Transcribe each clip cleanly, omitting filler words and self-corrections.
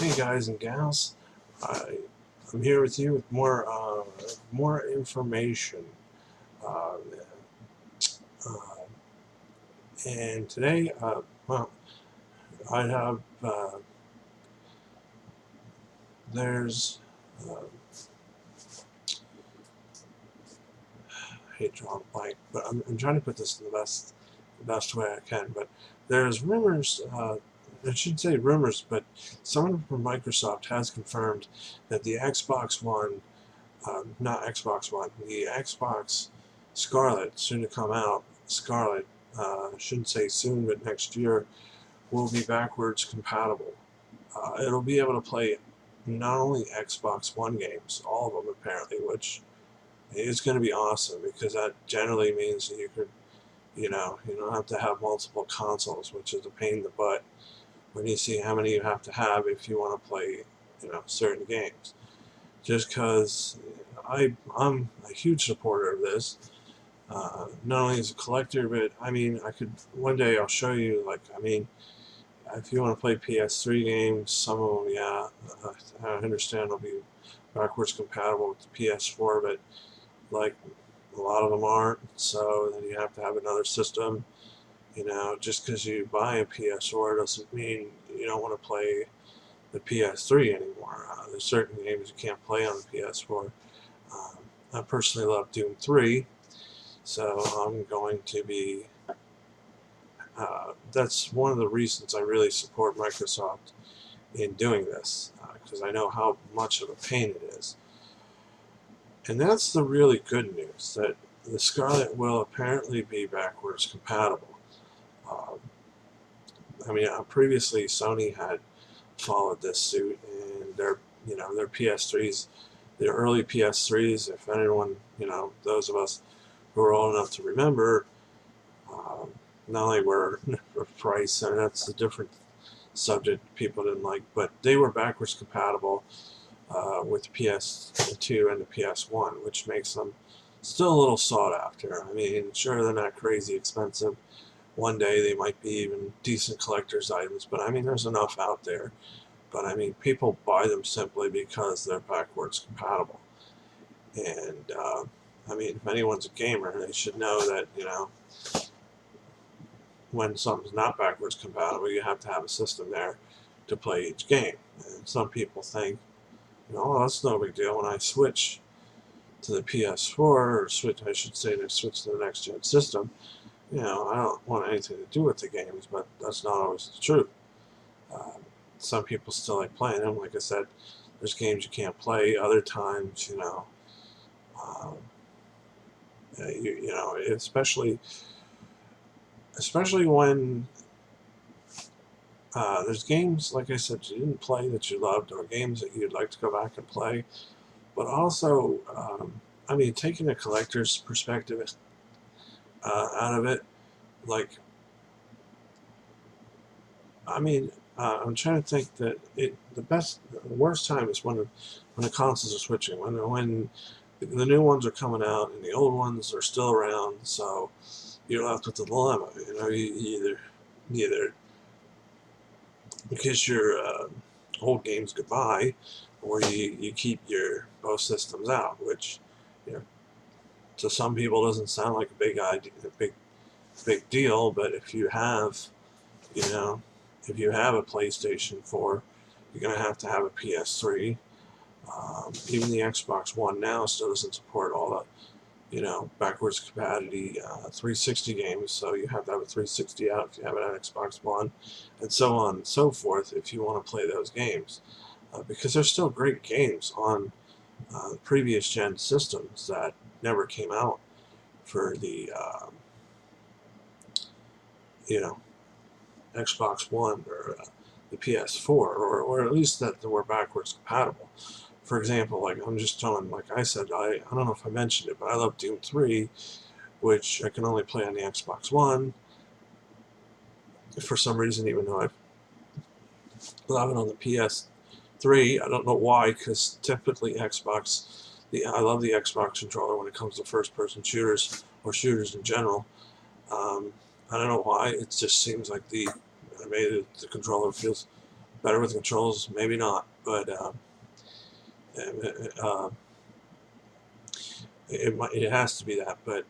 Hey guys and gals, I'm here with you with more information. Uh, uh, and today, well, I have there's I hate drawing a blank, but I'm trying to put this in the best way I can. But there's rumors. I shouldn't say rumors, but someone from Microsoft has confirmed that the Xbox One, not Xbox One, the Xbox Scarlett, soon to come out, Scarlett, shouldn't say soon, but next year, will be backwards compatible. It'll be able to play not only Xbox One games, all of them apparently, which is going to be awesome because that generally means that you could, you don't have to have multiple consoles, which is a pain in the butt when you see how many you have to have if you want to play, certain games. Just because I'm a huge supporter of this. Not only as a collector, but I mean, I could one day I'll show you. Like, I mean, if you want to play PS3 games, some of them, yeah, I understand they'll be backwards compatible with the PS4, but like a lot of them aren't. So then you have to have another system. Just because you buy a PS4 doesn't mean you don't want to play the PS3 anymore. There's certain games you can't play on the PS4. Um, I personally love Doom 3, so I'm going to be. That's one of the reasons I really support Microsoft in doing this, because I know how much of a pain it is. And that's the really good news, that the Scarlett will apparently be backwards compatible. Um, I mean, previously Sony had followed this suit, and their PS3s, their early PS3s. If anyone, those of us who are old enough to remember, um, not only were price, and that's a different subject people didn't like, but they were backwards compatible with the PS2 and the PS1, which makes them still a little sought after. I mean, sure, they're not crazy expensive. One day they might be even decent collector's items, but I mean, there's enough out there. But I mean, people buy them simply because they're backwards compatible. And I mean, if anyone's a gamer, they should know that, when something's not backwards compatible, you have to have a system there to play each game. And some people think, oh, that's no big deal. When I switch to the PS4, or switch, I should say, to switch to the next gen system, I don't want anything to do with the games, but that's not always the truth. Uh, some people still like playing them. Like I said, there's games you can't play. Other times, um, especially when there's games, like I said, you didn't play that you loved, or games that you'd like to go back and play. But also, I mean, taking a collector's perspective out of it, like, I mean, I'm trying to think that the worst time is when the consoles are switching, when the new ones are coming out and the old ones are still around. So you're left with the dilemma. You either kiss your old games goodbye, or you keep your both systems out, which, you know, to some people doesn't sound like a big idea, a big deal. But you know, if you have a PlayStation 4, you're going to have a PS3. Even the Xbox One now still doesn't support all the, backwards compatibility 360 games, so you have to have a 360 out if you have an Xbox One, and so on and so forth if you want to play those games. Because there's still great games on previous gen systems that never came out for the, you know, Xbox One, or the PS4, or at least that were backwards compatible. For example, like I'm just telling, like I said, I don't know if I mentioned it, but I love Doom 3, which I can only play on the Xbox One for some reason, even though I love it on the PS3. I don't know why, because typically I love the Xbox controller when it comes to first-person shooters or shooters in general. I don't know why. It just seems like the controller feels Better with controls, maybe not, but uh, it has to be that. But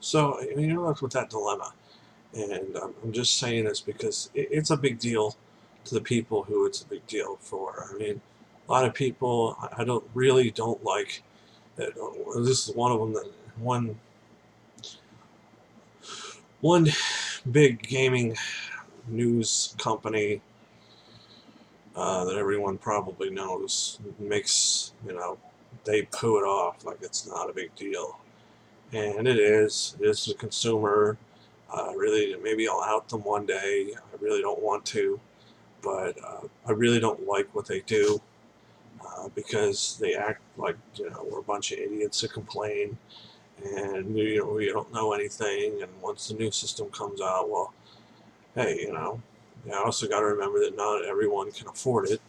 so I mean, you're left with that dilemma, and I'm just saying this because it's a big deal to the people who it's a big deal for. I mean, a lot of people I don't like. That, this is one of them. That one big gaming news company that everyone probably knows makes they poo it off like it's not a big deal, and it is. It's a consumer. Really, maybe I'll out them one day. I really don't want to, but I really don't like what they do because they act like we're a bunch of idiots that complain, and we don't know anything. And once the new system comes out, well, hey, I also got to remember that not everyone can afford it.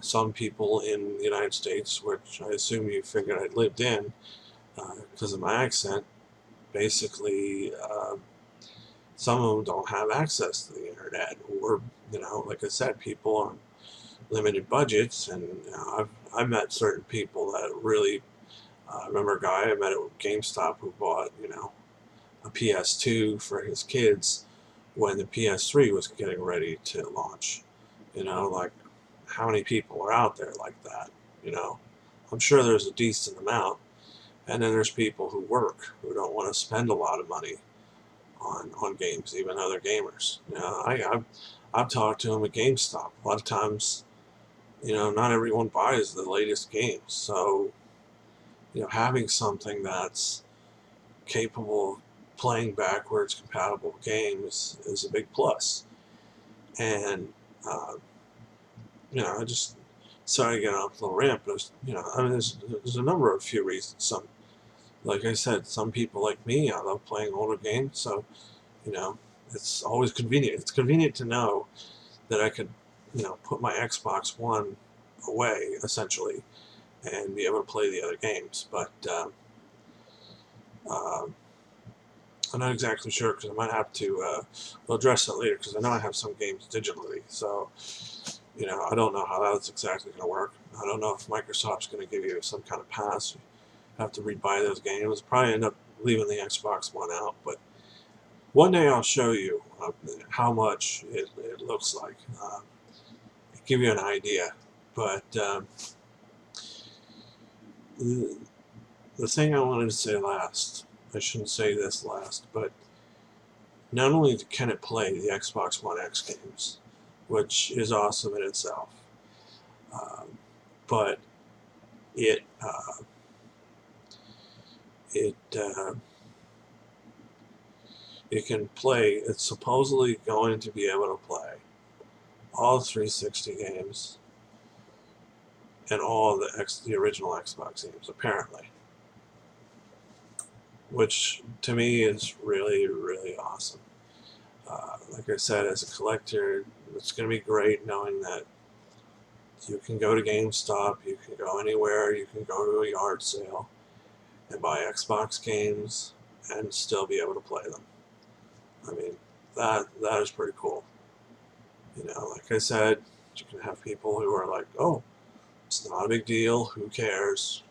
Some people in the United States, which I assume you figured I lived in because of my accent, basically some of them don't have access to the internet, or like I said, people on limited budgets. And I've met certain people that really. I remember a guy I met at GameStop who bought a PS2 for his kids when the PS3 was getting ready to launch. Like, how many people are out there like that? You know, I'm sure there's a decent amount. And then there's people who work who don't want to spend a lot of money on games, even other gamers. I've talked to them at GameStop. A lot of times, not everyone buys the latest games. So, having something that's capable of playing backwards compatible games is a big plus. And uh, I just sorry to get off a little rant, but I mean, there's a number of few reasons. Some, like I said, some people like me, I love playing older games, so you know, it's always convenient. It's convenient to know that I could, put my Xbox One away essentially and be able to play the other games. But uh, I'm not exactly sure because I might have to. We'll address that later because I know I have some games digitally. So I don't know how that's exactly going to work. I don't know if Microsoft's going to give you some kind of pass. You have to rebuy those games. Probably end up leaving the Xbox One out, but one day I'll show you how much it looks like. Give you an idea. But the thing I wanted to say last, I shouldn't say this last, but not only can it play the Xbox One X games, which is awesome in itself, but it it it can play. It's supposedly going to be able to play all 360 games and all the original Xbox games, apparently, which to me is really, really awesome. Like I said, as a collector, it's going to be great knowing that you can go to GameStop, you can go anywhere, you can go to a yard sale and buy Xbox games and still be able to play them. I mean, that is pretty cool. Like I said, you can have people who are like, oh, it's not a big deal, who cares?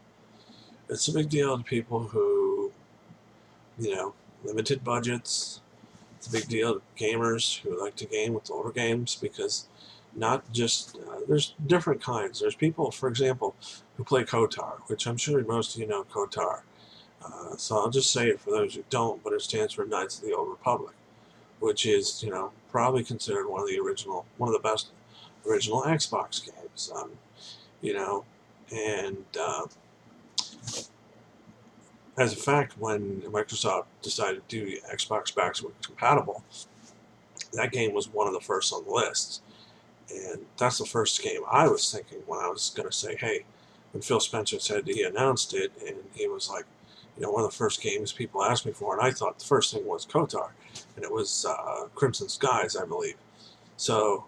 It's a big deal to people who, limited budgets. It's a big deal to gamers who like to game with older games because not just, there's different kinds. There's people, for example, who play KOTOR, which I'm sure most of you know KOTOR. So I'll just say it for those who don't, but it stands for Knights of the Old Republic, which is, probably considered one of the best original Xbox games. You know, and as a fact, when Microsoft decided to do Xbox backwards compatible, that game was one of the first on the list. And that's the first game I was thinking when I was going to say, hey, when Phil Spencer said he announced it, and he was like, one of the first games people asked me for, and I thought the first thing was KOTOR, and it was Crimson Skies, I believe. So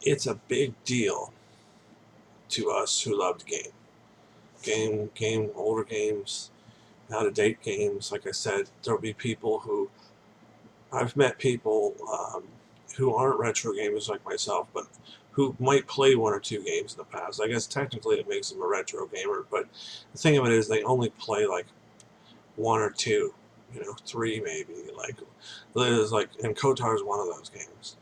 it's a big deal to us who loved older games, out-of-date games. Like I said, there'll be people who I've met people who aren't retro gamers like myself, but who might play one or two games in the past. I guess technically it makes them a retro gamer, but the thing of it is they only play like one or two, three maybe. Like, there's like, and Kotar is one of those games.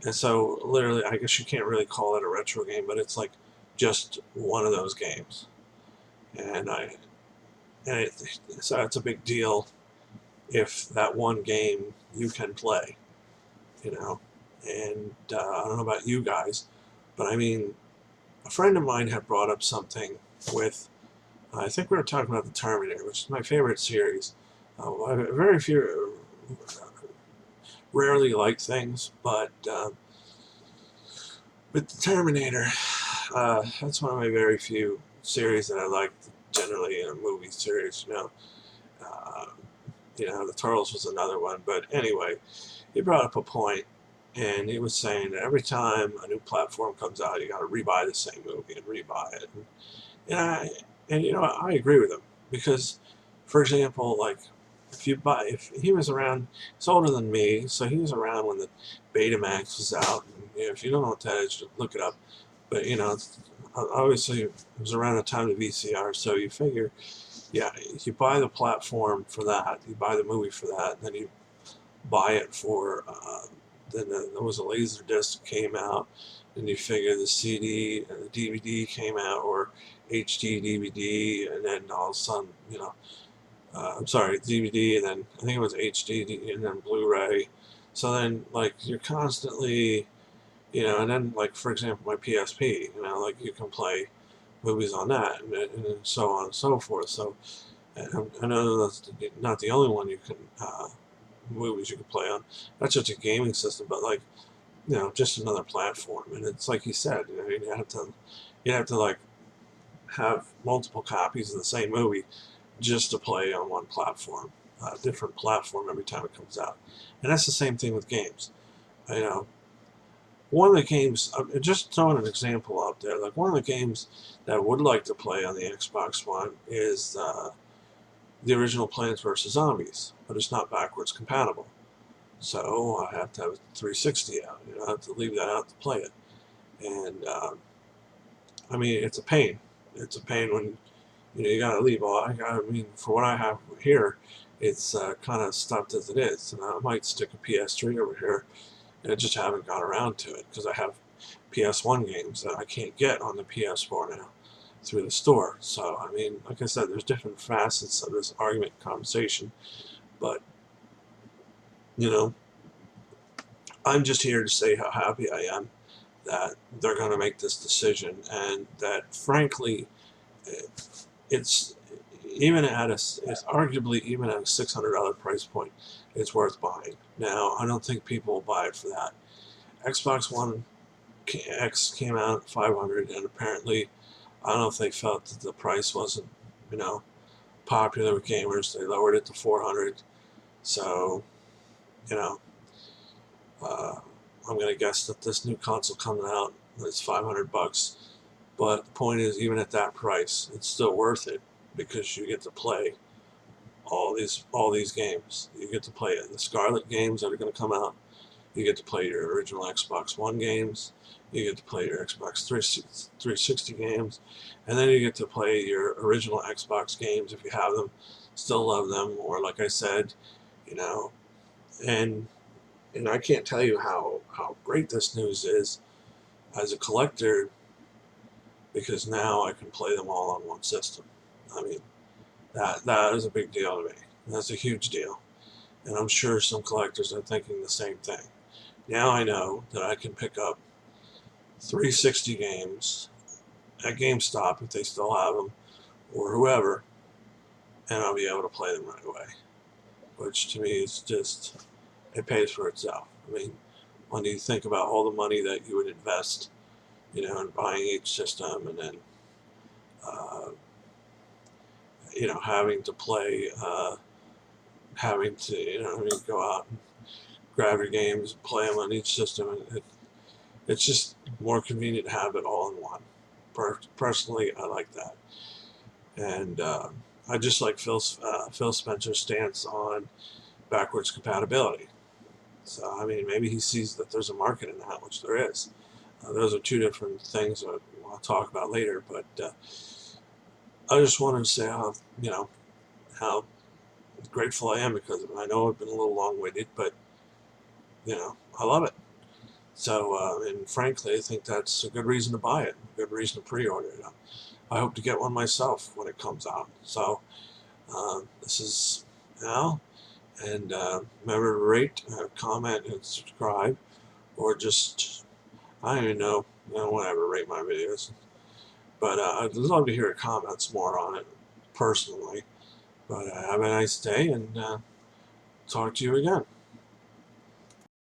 And so, literally, I guess you can't really call it a retro game, but it's like just one of those games. And so it's a big deal if that one game you can play, you know. And I don't know about you guys, but I mean, a friend of mine had brought up something with, I think we were talking about the Terminator, which is my favorite series. I very few, rarely like things, but with the Terminator, that's one of my very few series that I like generally in a movie series. Uh, the Turtles was another one, but anyway, he brought up a point, and he was saying that every time a new platform comes out, you got to rebuy the same movie and rebuy it. And I agree with him because, for example, like if he was around, he's older than me, so he was around when the Betamax was out. And, if you don't know what that is, just look it up. But obviously it was around the time of VCR, so you figure, yeah, you buy the platform for that, you buy the movie for that, and then you buy it for. Then there was a laser disc that came out, and you figure the CD and the DVD came out, or HD DVD, and then all of a sudden, I'm sorry, DVD, and then I think it was HD, and then Blu-ray. So then, like, you're constantly, and then, like, for example, my PSP, like, you can play movies on that, and so on and so forth. So I know that's not the only one you can, movies you can play on. Not just a gaming system, but, like, just another platform. And it's like you said, you have to like have multiple copies of the same movie just to play on one platform, a different platform every time it comes out. And that's the same thing with games. You know, one of the games, just throwing an example out there, like one of the games that I would like to play on the Xbox One is the original Plants vs. Zombies, but it's not backwards compatible. So I have to have a 360 out. I have to leave that out to play it. And I mean, it's a pain. It's a pain when you got to leave all. I mean, for what I have here, it's kind of stuffed as it is. And I might stick a PS3 over here, and I just haven't got around to it because I have PS1 games that I can't get on the PS4 now through the store. So I mean, like I said, there's different facets of this argument conversation, but you know, I'm just here to say how happy I am that they're going to make this decision, and that frankly, it's it's arguably even at a $600 price point, it's worth buying. Now, I don't think people will buy it for that. Xbox One X came out at 500, and apparently, I don't know if they felt that the price wasn't, you know, popular with gamers. They lowered it to 400. So, you know, uh, I'm gonna guess that this new console coming out is $500. But the point is, even at that price, it's still worth it because you get to play all these games. You get to play the Scarlett games that are going to come out. You get to play your original Xbox One games. You get to play your Xbox 360 games, and then you get to play your original Xbox games if you have them. Still love them, or like I said, you know, and I can't tell you how great this news is as a collector because now I can play them all on one system. I mean, that is a big deal to me. That's a huge deal. And I'm sure some collectors are thinking the same thing. Now I know that I can pick up 360 games at GameStop if they still have them, or whoever, and I'll be able to play them right away. Which to me is just, it pays for itself. I mean, when you think about all the money that you would invest, in buying each system, and then, uh, having to play, having to, go out and grab your games, play them on each system, and it's just more convenient to have it all in one. Personally, I like that, and I just like Phil Spencer's stance on backwards compatibility. So, I mean, maybe he sees that there's a market in that, which there is. Those are two different things that I'll talk about later, but I just wanted to say how, how grateful I am because of it. I know I've been a little long-winded, but, I love it. So, and frankly, I think that's a good reason to buy it, a good reason to pre-order it. I hope to get one myself when it comes out. So, this is Al, and remember to rate, comment, and subscribe, or just, I don't even know, whatever, rate my videos. But I'd love to hear your comments more on it, personally. But have a nice day, and talk to you again.